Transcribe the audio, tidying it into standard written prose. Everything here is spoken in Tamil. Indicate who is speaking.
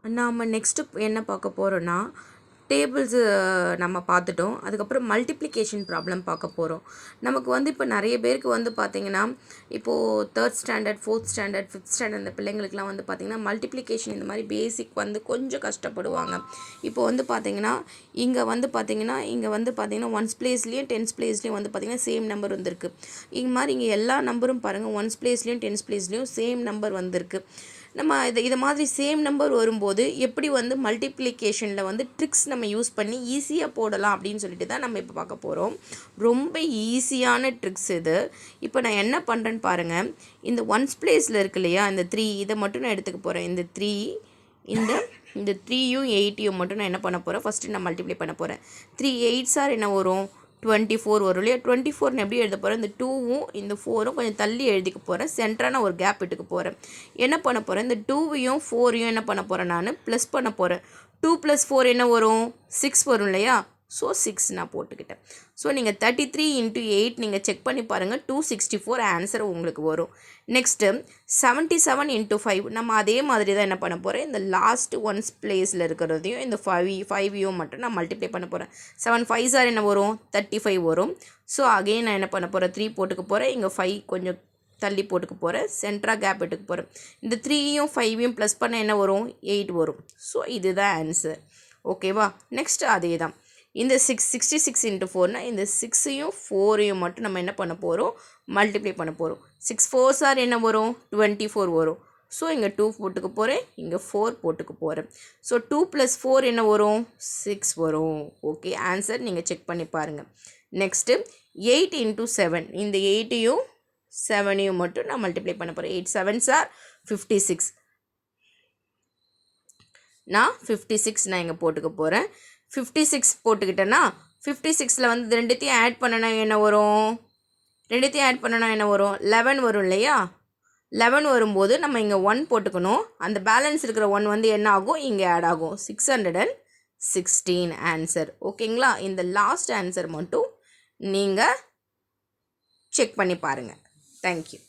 Speaker 1: நாம் நெக்ஸ்ட்டு என்ன பார்க்க போகிறோன்னா டேபிள்ஸு நம்ம பார்த்துட்டோம். அதுக்கப்புறம் மல்டிப்ளிகேஷன் ப்ராப்ளம் பார்க்க போகிறோம். நமக்கு வந்து இப்போ நிறைய பேருக்கு வந்து பார்த்திங்கன்னா இப்போது 3rd standard 4th standard 5th standard அந்த பிள்ளைங்களுக்குலாம் வந்து பார்த்திங்கன்னா மல்டிப்ளிகேஷன் இந்த மாதிரி பேசிக் வந்து கொஞ்சம் கஷ்டப்படுவாங்க. இப்போ வந்து பார்த்திங்கன்னா இங்கே வந்து பார்த்திங்கன்னா ஒன்ஸ் பிளேஸ்லேயும் டென்ஸ் பிளேஸ்லேயும் வந்து பார்த்திங்கன்னா சேம் நம்பர் வந்திருக்கு. மாதிரி இங்கே எல்லா நம்பரும் பாருங்கள் ஒன்ஸ் பிளேஸ்லேயும் டென்ஸ் பிளேஸ்லேயும் சேம் நம்பர் வந்திருக்கு. நம்ம இதை மாதிரி சேம் நம்பர் வரும்போது எப்படி வந்து மல்டிப்ளிகேஷனில் வந்து ட்ரிக்ஸ் நம்ம யூஸ் பண்ணி ஈஸியாக போடலாம் அப்படின்னு சொல்லிட்டு தான் நம்ம இப்போ பார்க்க போகிறோம். ரொம்ப ஈஸியான ட்ரிக்ஸ் இது. இப்போ நான் என்ன பண்ணுறேன்னு பாருங்கள். இந்த ஒன்ஸ் பிளேஸில் இருக்கு இல்லையா, இந்த 3 இதை மட்டும் நான் எடுத்துக்க போகிறேன். இந்த 3 இந்த 3யும் 8யும் மட்டும் நான் என்ன பண்ண போகிறேன், ஃபஸ்ட்டு நான் மல்டிப்ளை பண்ண போகிறேன். 3 8s என்ன வரும், 24 வரும் இல்லையா. 24 எப்படி எழுத போகிறேன், இந்த 2வும் இந்த 4ம் கொஞ்சம் தள்ளி எழுதிக்க போகிறேன். சென்டராக நான் ஒரு கேப் விட்டுக்க போகிறேன். என்ன பண்ண போகிறேன், இந்த 2வையும் 4ஐயும் என்ன பண்ண போகிறேன், நான் ப்ளஸ் பண்ண போகிறேன். 2 + 4 என்ன வரும், 6 வரும் இல்லையா. ஸோ 6 நான் போட்டுக்கிட்டேன். ஸோ நீங்கள் 33 × 8 நீங்கள் செக் பண்ணி பாருங்கள், 264 ஆன்சர் உங்களுக்கு வரும். நெக்ஸ்ட்டு 77 × 5 நம்ம அதே மாதிரி தான் என்ன பண்ண போகிறேன், இந்த லாஸ்ட் ஒன்ஸ் பிளேஸில் இருக்கிறதையும் இந்த 5யும் மட்டும் நான் மல்டிப்ளை பண்ண போகிறேன். 7 5s என்ன வரும், 35 வரும். ஸோ அகெயின் நான் என்ன பண்ண போகிறேன், 3 போட்டுக்க போகிறேன். இங்கே 5 கொஞ்சம் தள்ளி போட்டுக்க போகிறேன். சென்டராக கேப் எடுக்க போகிறேன். இந்த 3யும் 5யும் ப்ளஸ் பண்ண என்ன வரும், 8 வரும். ஸோ இதுதான் ஆன்சர். ஓகேவா. நெக்ஸ்ட் அதே தான் இந்த 66 × 4 இந்த 6யும் 4யும் மட்டும் நம்ம என்ன பண்ண போகிறோம், மல்டிப்ளை பண்ண போகிறோம். 6 4s என்ன வரும், 24 வரும். ஸோ இங்கே 2 போட்டுக்க போகிறேன், இங்கே 4 போட்டுக்க போகிறேன். ஸோ 2 + 4 என்ன வரும், 6 வரும். ஓகே, ஆன்சர் நீங்கள் செக் பண்ணி பாருங்கள். நெக்ஸ்ட்டு 8 × 7 இந்த 8யும் 7யும் மட்டும் நான் மல்டிப்ளை பண்ண போகிறேன். 8 7s 56. நான் 56 நான் இங்கே போட்டுக்க போகிறேன். 56 போட்டுக்கிட்டேன்னா 56ல் வந்து ரெண்டுத்தையும் ஆட் பண்ணனா என்ன வரும், 11 வரும் இல்லையா. 11 வரும்போது நம்ம இங்கே 1 போட்டுக்கணும். அந்த பேலன்ஸ் இருக்கிற 1 வந்து என்ன ஆகும், இங்கே ஆட் ஆகும். 616 ஆன்சர். ஓகேங்களா. இந்த லாஸ்ட் ஆன்சர் மட்டும் நீங்கள் செக் பண்ணி பாருங்கள். தேங்க்யூ.